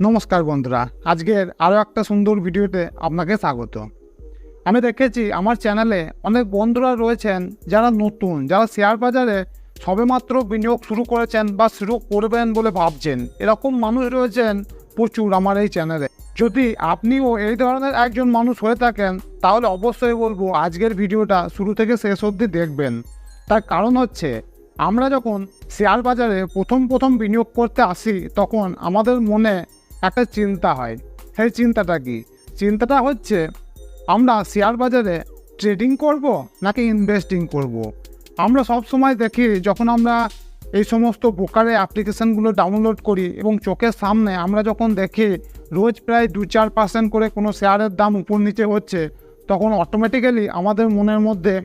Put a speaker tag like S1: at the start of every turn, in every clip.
S1: নমস্কার বন্ধুরা, আজকের আরও একটা সুন্দর ভিডিওতে আপনাকে স্বাগত। আমি দেখেছি আমার চ্যানেলে অনেক বন্ধুরা রয়েছেন যারা নতুন, যারা শেয়ার বাজারে সবেমাত্র বিনিয়োগ শুরু করেছেন বা শুরু করবেন বলে ভাবছেন। এরকম মানুষ রয়েছেন প্রচুর আমার এই চ্যানেলে। যদি আপনিও এই ধরনের একজন মানুষ হয়ে থাকেন তাহলে অবশ্যই বলবো আজকের ভিডিওটা শুরু থেকে শেষ অবধি দেখবেন। তার কারণ হচ্ছে, আমরা যখন শেয়ার বাজারে প্রথম বিনিয়োগ করতে আসি তখন আমাদের মনে একটা চিন্তা হয়। সেই চিন্তাটা কি? চিন্তাটা হচ্ছে আমরা শেয়ার বাজারে ট্রেডিং করব নাকি ইনভেস্টিং করব। আমরা সব সময় দেখি যখন আমরা এই সমস্ত ব্রোকারের অ্যাপ্লিকেশানগুলো ডাউনলোড করি এবং চোখের সামনে আমরা যখন দেখি রোজ প্রায় 2-4% করে কোনো শেয়ারের দাম উপর নিচে হচ্ছে, তখন অটোমেটিক্যালি আমাদের মনের মধ্যে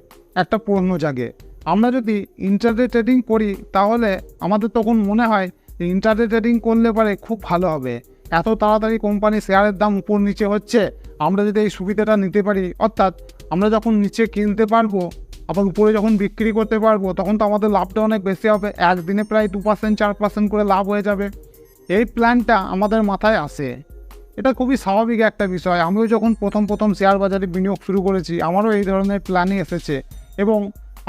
S1: একটা প্রশ্ন জাগে। আমরা যদি ইন্ট্রাডে ট্রেডিং করি তাহলে আমাদের তখন মনে হয় যে ইন্ট্রাডে ট্রেডিং করলে পরে খুব ভালো হবে। এত তাড়াতাড়ি কোম্পানি শেয়ারের দাম উপর নিচে হচ্ছে, আমরা যদি এই সুবিধাটা নিতে পারি, অর্থাৎ আমরা যখন নিচে কিনতে পারবো আবার উপরে যখন বিক্রি করতে পারবো, তখন তো আমাদের লাভটা অনেক বেশি হবে। একদিনে প্রায় 2%-4% করে লাভ হয়ে যাবে। এই প্ল্যানটা আমাদের মাথায় আসে। এটা খুবই স্বাভাবিক একটা বিষয়। আমিও যখন প্রথম শেয়ার বাজারে বিনিয়োগ শুরু করেছি, আমারও এই ধরনের প্ল্যানই এসেছে এবং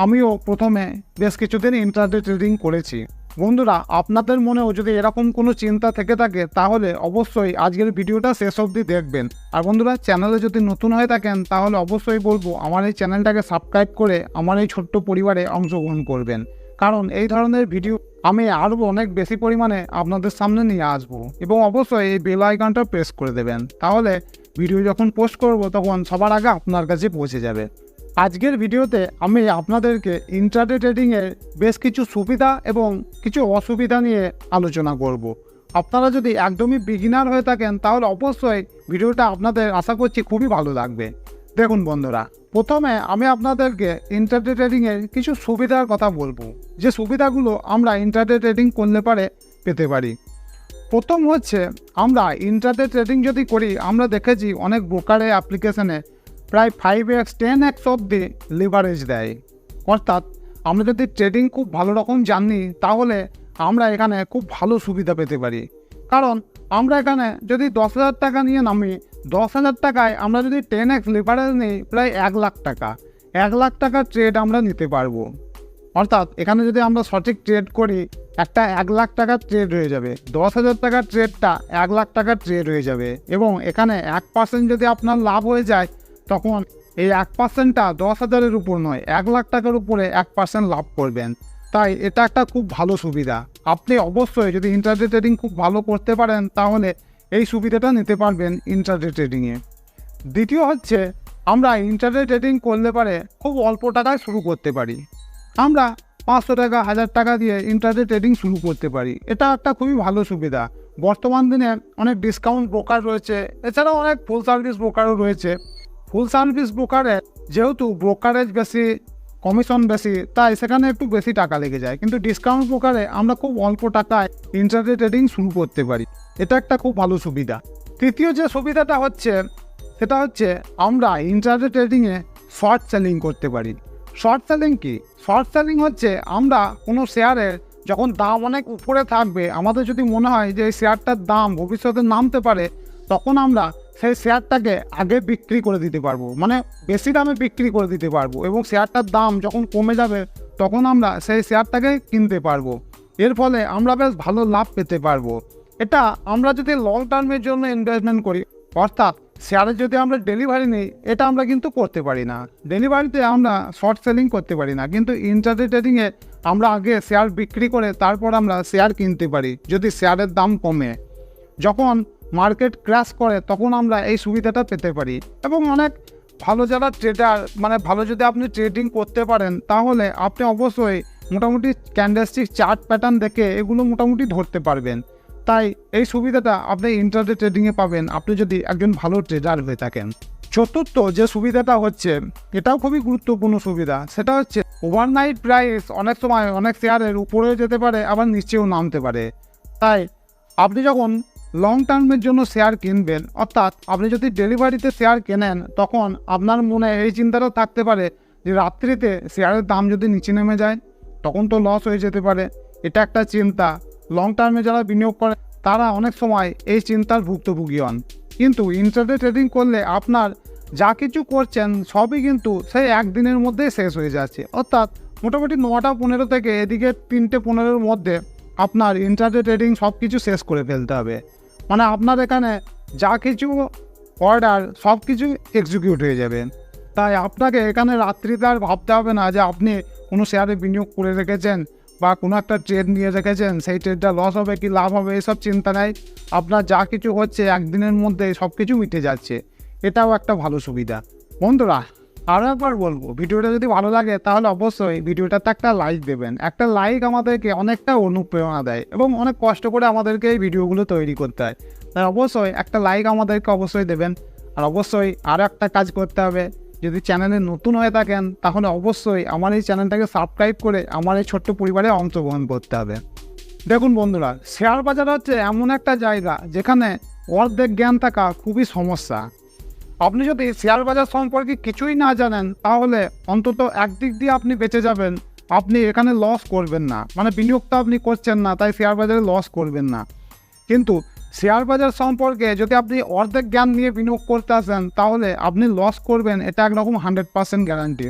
S1: আমিও প্রথমে বেশ কিছুদিন ইন্ট্রাডে ট্রেডিং করেছি। বন্ধুরা, আপনাদের মনেও যদি এরকম কোনো চিন্তা থেকে থাকে তাহলে অবশ্যই আজকের ভিডিওটা শেষ অবধি দেখবেন। আর বন্ধুরা, চ্যানেলে যদি নতুন হয়ে থাকেন তাহলে অবশ্যই বলবো আমার এই চ্যানেলটাকে সাবস্ক্রাইব করে আমার এই ছোট্ট পরিবারে অংশগ্রহণ করবেন, কারণ এই ধরনের ভিডিও আমি আরও অনেক বেশি পরিমাণে আপনাদের সামনে নিয়ে আসবো। এবং অবশ্যই এই বেল আইকনটা প্রেস করে দেবেন, তাহলে ভিডিও যখন পোস্ট করব তখন সবার আগে আপনার কাছে পৌঁছে যাবে। আজকের ভিডিওতে আমি আপনাদেরকে ইন্ট্রাডে ট্রেডিংয়ের বেশ কিছু সুবিধা এবং কিছু অসুবিধা নিয়ে আলোচনা করব। আপনারা যদি একদমই বিগিনার হয়ে থাকেন তাহলে অবশ্যই ভিডিওটা আপনাদের আশা করছি খুবই ভালো লাগবে। দেখুন বন্ধুরা, প্রথমে আমি আপনাদেরকে ইন্ট্রাডে ট্রেডিংয়ের কিছু সুবিধার কথা বলবো, যে সুবিধাগুলো আমরা ইন্ট্রাডে ট্রেডিং করলে পারে পেতে পারি। প্রথম হচ্ছে, আমরা ইন্ট্রাডে ট্রেডিং যদি করি, আমরা দেখেছি অনেক ব্রোকারের অ্যাপ্লিকেশনে প্রায় 5x 10x অব্দি লিভারেজ দেয়। অর্থাৎ আমরা যদি ট্রেডিং খুব ভালো রকম জানি তাহলে আমরা এখানে খুব ভালো সুবিধা পেতে পারি। কারণ আমরা এখানে যদি 10,000 টাকা নিয়ে নামি, 10,000 টাকায় আমরা যদি 10x লিভারেজ নিই, প্রায় 1 লাখ টাকা, 1 লাখ টাকার ট্রেড আমরা নিতে পারবো। অর্থাৎ এখানে যদি আমরা সঠিক ট্রেড করি, একটা 1 লাখ টাকার ট্রেড হয়ে যাবে। 10,000 টাকার ট্রেডটা 1 লাখ টাকার ট্রেড হয়ে যাবে। এবং এখানে 1% যদি আপনার লাভ হয়ে যায়, তখন এই 1%টা 10,000-এর উপর নয়, 1 লাখ টাকার উপরে 1% লাভ করবেন। তাই এটা একটা খুব ভালো সুবিধা। আপনি অবশ্যই যদি ইন্ট্রাডে ট্রেডিং খুব ভালো করতে পারেন তাহলে এই সুবিধাটা নিতে পারবেন ইন্ট্রাডে ট্রেডিংয়ে। দ্বিতীয় হচ্ছে, আমরা ইন্ট্রাডে ট্রেডিং করলে পারে খুব অল্প টাকায় শুরু করতে পারি। আমরা 500 টাকা, 1000 টাকা দিয়ে ইন্ট্রাডে ট্রেডিং শুরু করতে পারি। এটা একটা খুবই ভালো সুবিধা। বর্তমান দিনে অনেক ডিসকাউন্ট ব্রোকার রয়েছে, এছাড়াও অনেক ফুল সার্ভিস ব্রোকারও রয়েছে। ফুল সার্ভিস ব্রোকারে যেহেতু ব্রোকারেজ বেশি, কমিশন বেশি, তাই সেখানে একটু বেশি টাকা লেগে যায়। কিন্তু ডিসকাউন্ট ব্রোকারে আমরা খুব অল্প টাকায় ইন্ট্রাডে ট্রেডিং শুরু করতে পারি। এটা একটা খুব ভালো সুবিধা। তৃতীয় যে সুবিধাটা হচ্ছে, সেটা হচ্ছে আমরা ইন্ট্রাডে ট্রেডিংয়ে শর্ট সেলিং করতে পারি। শর্ট সেলিং কি? শর্ট সেলিং হচ্ছে, আমরা কোনো শেয়ারের যখন দাম অনেক উপরে থাকবে, আমাদের যদি মনে হয় যে এই শেয়ারটার দাম ভবিষ্যতে নামতে পারে, তখন আমরা সেই শেয়ারটাকে আগে বিক্রি করে দিতে পারবো, মানে বেশি দামে বিক্রি করে দিতে পারবো। এবং শেয়ারটার দাম যখন কমে যাবে তখন আমরা সেই শেয়ারটাকে কিনতে পারবো। এর ফলে আমরা বেশ ভালো লাভ পেতে পারবো। এটা আমরা যদি লং টার্মের জন্য ইনভেস্টমেন্ট করি, অর্থাৎ শেয়ারে যদি আমরা ডেলিভারি নিই, এটা আমরা কিন্তু করতে পারি না। ডেলিভারিতে আমরা শর্ট সেলিং করতে পারি না, কিন্তু ইন্ট্রাডে ট্রেডিংয়ে আমরা আগে শেয়ার বিক্রি করে তারপর আমরা শেয়ার কিনতে পারি যদি শেয়ারের দাম কমে। যখন মার্কেট ক্র্যাশ করে তখন আমরা এই সুবিধাটা পেতে পারি। এবং অনেক ভালো যারা ট্রেডার, মানে ভালো যদি আপনি ট্রেডিং করতে পারেন তাহলে আপনি অবশ্যই মোটামুটি ক্যান্ডেলস্টিক চার্ট প্যাটার্ন দেখে এগুলো মোটামুটি ধরতে পারবেন। তাই এই সুবিধাটা আপনি ইন্ট্রাডে ট্রেডিংয়ে পাবেন আপনি যদি একজন ভালো ট্রেডার হয়ে থাকেন। চতুর্থ যে সুবিধাটা হচ্ছে, এটাও খুবই গুরুত্বপূর্ণ সুবিধা, সেটা হচ্ছে ওভারনাইট প্রাইস অনেক সময় অনেক শেয়ারের উপরেও যেতে পারে, আবার নিচেও নামতে পারে। তাই আপনি যখন লং টার্মের জন্য শেয়ার কিনবেন, অর্থাৎ আপনি যদি ডেলিভারিতে শেয়ার কেনেন, তখন আপনার মনে এই চিন্তাটা থাকতে পারে যে রাত্রিতে শেয়ারের দাম যদি নিচে নেমে যায় তখন তো লস হয়ে যেতে পারে। এটা একটা চিন্তা। লং টার্মে যারা বিনিয়োগ করে তারা অনেক সময় এই চিন্তার ভুক্তভোগী হন। কিন্তু ইন্ট্রাডে ট্রেডিং করলে আপনার যা কিছু করছেন সবই কিন্তু সেই একদিনের মধ্যেই শেষ হয়ে যাচ্ছে। অর্থাৎ মোটামুটি 9টা 15 থেকে এদিকে 3টে 15-র মধ্যে আপনার ইন্ট্রাডে ট্রেডিং সব কিছু শেষ করে ফেলতে হবে। মানে আপনার এখানে যা কিছু অর্ডার সব কিছু এক্সিকিউট হয়ে যাবে। তাই আপনাকে এখানে রাত্রিতে আর ভাবতে হবে না যে আপনি কোনো শেয়ারে বিনিয়োগ করে রেখেছেন বা কোনো একটা ট্রেড নিয়ে রেখেছেন, সেই ট্রেডটা লস হবে কি লাভ হবে এসব চিন্তা নেই। আপনার যা কিছু হচ্ছে একদিনের মধ্যে সব কিছু মিটে যাচ্ছে। এটাও একটা ভালো সুবিধা। বন্ধুরা, আরও একবার বলবো, ভিডিওটা যদি ভালো লাগে তাহলে অবশ্যই ভিডিওটাতে একটা লাইক দেবেন। একটা লাইক আমাদেরকে অনেকটা অনুপ্রেরণা দেয় এবং অনেক কষ্ট করে আমাদেরকে এই ভিডিওগুলো তৈরি করতে হয়। তাই অবশ্যই একটা লাইক আমাদেরকে অবশ্যই দেবেন। আর অবশ্যই আরও একটা কাজ করতে হবে, যদি চ্যানেলে নতুন হয়ে থাকেন তাহলে অবশ্যই আমার এই চ্যানেলটাকে সাবস্ক্রাইব করে আমার এই ছোট্ট পরিবারে অংশগ্রহণ করতে হবে। দেখুন বন্ধুরা, শেয়ার বাজার হচ্ছে এমন একটা জায়গা যেখানে অর্ধেক জ্ঞান থাকা খুবই সমস্যা। আপনি যদি শেয়ার বাজার সম্পর্কে কিছুই না জানেন তাহলে অন্তত একদিক দিয়ে আপনি বেঁচে যাবেন, আপনি এখানে লস করবেন না। মানে বিনিয়োগটা আপনি করছেন না, তাই শেয়ার বাজারে লস করবেন না। কিন্তু শেয়ার বাজার সম্পর্কে যদি আপনি অর্ধেক জ্ঞান নিয়ে বিনিয়োগ করতে আসেন তাহলে আপনি লস করবেন, এটা একরকম 100% গ্যারান্টি।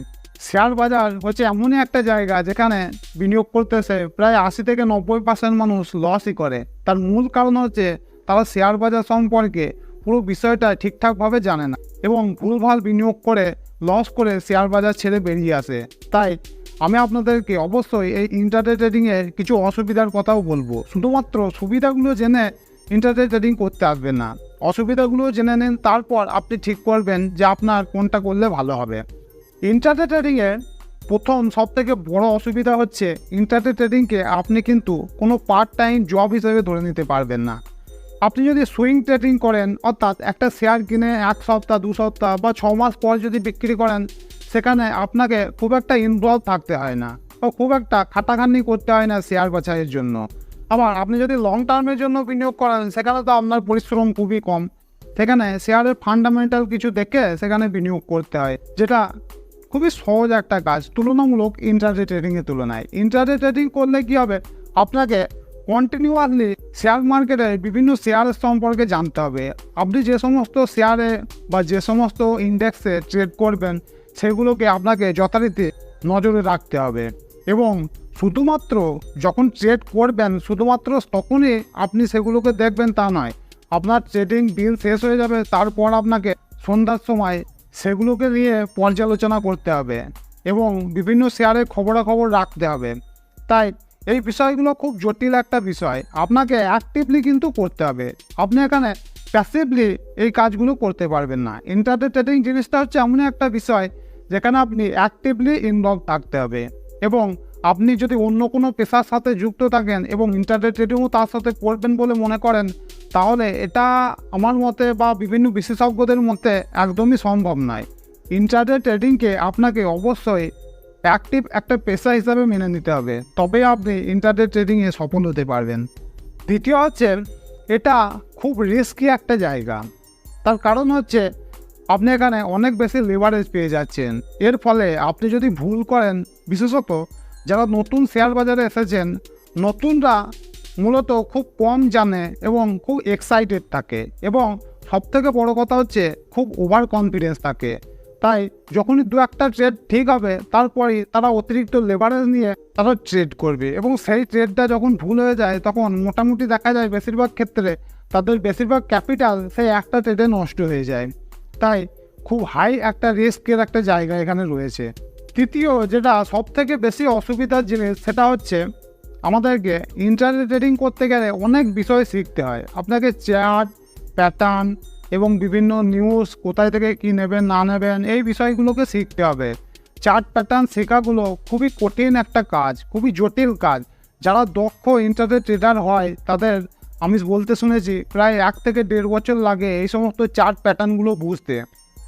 S1: শেয়ার বাজার হচ্ছে এমনই একটা জায়গা যেখানে বিনিয়োগ করতেছে প্রায় 80 থেকে 90% মানুষ লসই করে। তার মূল কারণ হচ্ছে তারা শেয়ার বাজার সম্পর্কে পুরো বিষয়টা ঠিকঠাকভাবে জানে না এবং ভুলভাল বিনিয়োগ করে লস করে শেয়ার বাজার ছেড়ে বেরিয়ে আসে। তাই আমি আপনাদেরকে অবশ্যই এই ইন্ট্রাডে ট্রেডিংয়ের কিছু অসুবিধার কথাও বলবো। শুধুমাত্র সুবিধাগুলো জেনে ইন্ট্রাডে ট্রেডিং করতে আসবেন না, অসুবিধাগুলো জেনে নিন, তারপর আপনি ঠিক করবেন যে আপনার কোনটা করলে ভালো হবে। ইন্ট্রাডে ট্রেডিংয়ের প্রথম সবথেকে বড় অসুবিধা হচ্ছে ইন্ট্রাডে ট্রেডিংকে আপনি কিন্তু কোনো পার্ট টাইম জব হিসেবে ধরে নিতে পারবেন না। আপনি যদি সুইং ট্রেডিং করেন, অর্থাৎ একটা শেয়ার কিনে 1 সপ্তাহ 2 সপ্তাহ বা 6 মাস পর যদি বিক্রি করেন, সেখানে আপনাকে খুব একটা ইনভলভ থাকতে হয় না বা খুব একটা খাটাখাটনি করতে হয় না শেয়ার বাছাইয়ের জন্য। আবার আপনি যদি লং টার্মের জন্য বিনিয়োগ করেন সেখানে তো আপনার পরিশ্রম খুবই কম। সেখানে শেয়ারের ফান্ডামেন্টাল কিছু দেখে সেখানে বিনিয়োগ করতে হয়, যেটা খুবই সহজ একটা কাজ তুলনামূলক ইন্ট্রাডে ট্রেডিংয়ের তুলনায়। ইন্ট্রাডে ট্রেডিং করলে কী হবে, আপনাকে কন্টিনিউয়াসলি শেয়ার মার্কেটে বিভিন্ন শেয়ারের সম্পর্কে জানতে হবে। আপনি যে সমস্ত শেয়ারে বা যে সমস্ত ইন্ডেক্সে ট্রেড করবেন সেগুলোকে আপনাকে যথারীতি নজরে রাখতে হবে এবং শুধুমাত্র যখন ট্রেড করবেন শুধুমাত্র তখনই আপনি সেগুলোকে দেখবেন তা নয়। আপনার ট্রেডিং দিন শেষ হয়ে যাবে, তারপর আপনাকে সন্ধ্যার সময় সেগুলোকে নিয়ে পর্যালোচনা করতে হবে এবং বিভিন্ন শেয়ারের খবরাখবর রাখতে হবে। তাই এই বিষয়গুলো খুব জটিল একটা বিষয়, আপনাকে অ্যাক্টিভলি কিন্তু করতে হবে। আপনি এখানে প্যাসিভলি এই কাজগুলো করতে পারবেন না। ইন্ট্রাডে ট্রেডিং জিনিসটা হচ্ছে এমন একটা বিষয় যেখানে আপনি অ্যাক্টিভলি ইনভলভ থাকতে হবে এবং আপনি যদি অন্য কোনো পেশার সাথে যুক্ত থাকেন এবং ইন্ট্রাডে ট্রেডিংও তার সাথে করবেন বলে মনে করেন, তাহলে এটা আমার মতে বা বিভিন্ন বিশেষজ্ঞদের মতে একদমই সম্ভব নয়। ইন্ট্রাডে ট্রেডিংকে আপনাকে অবশ্যই অ্যাক্টিভ একটা পেশা হিসাবে মেনে নিতে হবে, তবে আপনি ইন্ট্রাডে ট্রেডিংয়ে সফল হতে পারবেন। দ্বিতীয় হচ্ছে, এটা খুব রিস্কি একটা জায়গা। তার কারণ হচ্ছে আপনি এখানে অনেক বেশি লিভারেজ পেয়ে যাচ্ছেন। এর ফলে আপনি যদি ভুল করেন, বিশেষত যারা নতুন শেয়ার বাজারে এসেছেন, নতুনরা মূলত খুব কম জানে এবং খুব এক্সাইটেড থাকে এবং সবথেকে বড় কথা হচ্ছে খুব ওভার কনফিডেন্স থাকে। তাই যখনই 2-1টা ট্রেড ঠিক হবে তারপরেই তারা অতিরিক্ত লেভারেজ নিয়ে তারা ট্রেড করবে এবং সেই ট্রেডটা যখন ভুল হয়ে যায় তখন মোটামুটি দেখা যায় বেশিরভাগ ক্ষেত্রে তাদের বেশিরভাগ ক্যাপিটাল সেই একটা ট্রেডে নষ্ট হয়ে যায়। তাই খুব হাই একটা রিস্কের একটা জায়গা এখানে রয়েছে। তৃতীয় যেটা সবথেকে বেশি অসুবিধার জিনিস, সেটা হচ্ছে আমাদেরকে ইন্ট্রাডে ট্রেডিং করতে গেলে অনেক বিষয় শিখতে হয়। আপনাকে চার্ট, প্যাটার্ন এবং বিভিন্ন নিউজ, কোথায় থেকে কী নেবেন না নেবেন এই বিষয়গুলোকে শিখতে হবে। চার্ট প্যাটার্ন শেখাগুলো খুবই কঠিন একটা কাজ, খুবই জটিল কাজ। যারা দক্ষ ইন্ট্রাডে ট্রেডার হয় তাদের আমি বলতে শুনেছি প্রায় 1 থেকে 1.5 বছর লাগে এই সমস্ত চার্ট প্যাটার্নগুলো বুঝতে।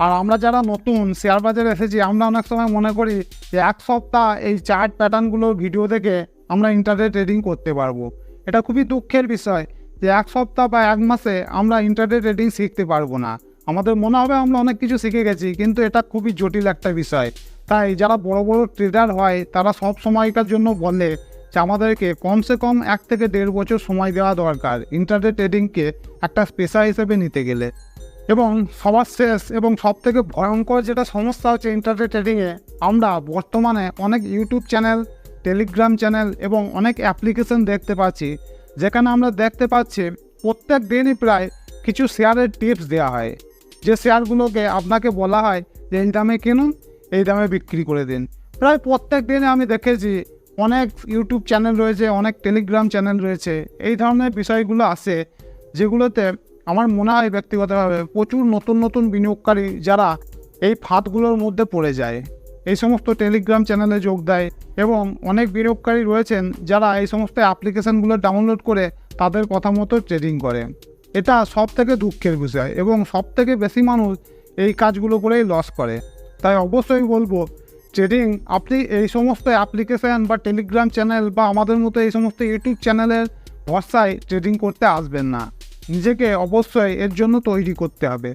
S1: আর আমরা যারা নতুন শেয়ার বাজারে এসেছি আমরা অনেক সময় মনে করি যে 1 সপ্তাহ এই চার্ট প্যাটার্নগুলোর ভিডিও দেখে আমরা ইন্ট্রাডে ট্রেডিং করতে পারবো। এটা খুবই দুঃখের বিষয় যে 1 সপ্তাহ বা 1 মাসে আমরা ইন্ট্রাডে ট্রেডিং শিখতে পারবো না। আমাদের মনে হবে আমরা অনেক কিছু শিখে গেছি, কিন্তু এটা খুবই জটিল একটা বিষয়। তাই যারা বড় বড় ট্রেডার হয় তারা সব সময়কার জন্য বলে যে আমাদেরকে কমসে কম 1 থেকে 1.5 বছর সময় দেওয়া দরকার ইন্টারনেট ট্রেডিংকে একটা পেশা হিসেবে নিতে গেলে। এবং সবার শেষ এবং সবথেকে ভয়ঙ্কর যেটা সমস্যা হচ্ছে ইন্টারনেট ট্রেডিংয়ে, আমরা বর্তমানে অনেক ইউটিউব চ্যানেল, টেলিগ্রাম চ্যানেল এবং অনেক অ্যাপ্লিকেশন দেখতে পাচ্ছি, যেখানে আমরা দেখতে পাচ্ছি প্রত্যেক দিনই প্রায় কিছু শেয়ারের টিপস দেওয়া হয়, যে শেয়ারগুলোকে আপনাকে বলা হয় যে এই দামে কিনুন, এই দামে বিক্রি করে দিন। প্রায় প্রত্যেক দিনে আমি দেখেছি অনেক ইউটিউব চ্যানেল রয়েছে, অনেক টেলিগ্রাম চ্যানেল রয়েছে, এই ধরনের বিষয়গুলো আসে, যেগুলোতে আমার মনে হয় ব্যক্তিগতভাবে প্রচুর নতুন নতুন বিনিয়োগকারী যারা এই ফাঁদগুলোর মধ্যে পড়ে যায়, এই সমস্ত টেলিগ্রাম চ্যানেলে যোগ দেয়। এবং অনেক বিনিয়োগকারী রয়েছেন যারা এই সমস্ত অ্যাপ্লিকেশানগুলো ডাউনলোড করে তাদের কথা মতো ট্রেডিং করে। এটা সব থেকে দুঃখের বিষয় এবং সব থেকে বেশি মানুষ এই কাজগুলো করেই লস করে। তাই অবশ্যই বলবো, ট্রেডিং আপনি এই সমস্ত অ্যাপ্লিকেশান বা টেলিগ্রাম চ্যানেল বা আমাদের মতো এই সমস্ত ইউটিউব চ্যানেলের ভরসায় ট্রেডিং করতে আসবেন না। নিজেকে অবশ্যই এর জন্য তৈরি করতে হবে।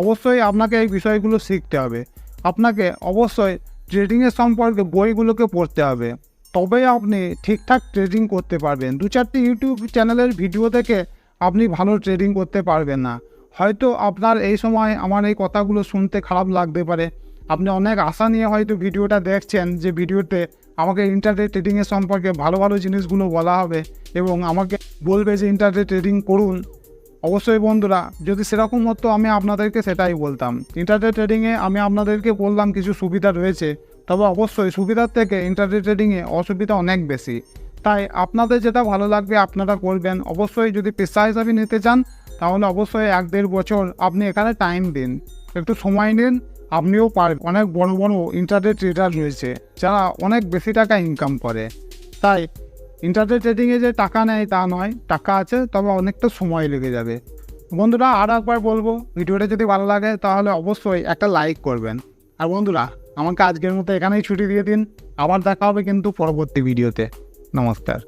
S1: অবশ্যই আপনাকে এই বিষয়গুলো শিখতে হবে। আপনাকে অবশ্যই ট্রেডিংয়ের সম্পর্কে বইগুলোকে পড়তে হবে, তবেই আপনি ঠিকঠাক ট্রেডিং করতে পারবেন। 2-4টি ইউটিউব চ্যানেলের ভিডিও দেখে আপনি ভালো ট্রেডিং করতে পারবেন না। হয়তো আপনার এই সময় আমার এই কথাগুলো শুনতে খারাপ লাগতে পারে, আপনি অনেক আশা নিয়ে হয়তো ভিডিওটা দেখছেন, যে ভিডিওতে আমাকে ইন্টারনেট ট্রেডিংয়ের সম্পর্কে ভালো ভালো জিনিসগুলো বলা হবে এবং আমাকে বলবে যে ইন্টারনেট ট্রেডিং করুন। অবশ্যই বন্ধুরা, যদি সেরকম হতো আমি আপনাদেরকে সেটাই বলতাম। ইন্টারনেট ট্রেডিংয়ে আমি আপনাদেরকে বললাম কিছু সুবিধা রয়েছে, তবে অবশ্যই সুবিধার থেকে ইন্টারনেট ট্রেডিংয়ে অসুবিধা অনেক বেশি। তাই আপনাদের যেটা ভালো লাগবে আপনারা করবেন। অবশ্যই যদি পেশা হিসাবে নিতে চান তাহলে অবশ্যই 1-1.5 বছর আপনি এখানে টাইম দিন, একটু সময় নিন, আপনিও পারবেন। অনেক বড় বড় ইন্টারনেট ট্রেডার রয়েছে যারা অনেক বেশি টাকা ইনকাম করে। তাই ইন্টারনেট ট্রেডিংয়ে যে টাকা নেয় তা নয়, টাকা আছে, তবে অনেকটা সময় লেগে যাবে। বন্ধুরা, আর একবার বলবো, ভিডিওটা যদি ভালো লাগে তাহলে অবশ্যই একটা লাইক করবেন। আর বন্ধুরা, আমাকে আজকের মতো এখানেই ছুটি দিয়ে দিন। আবার দেখা হবে কিন্তু পরবর্তী ভিডিওতে। নমস্কার।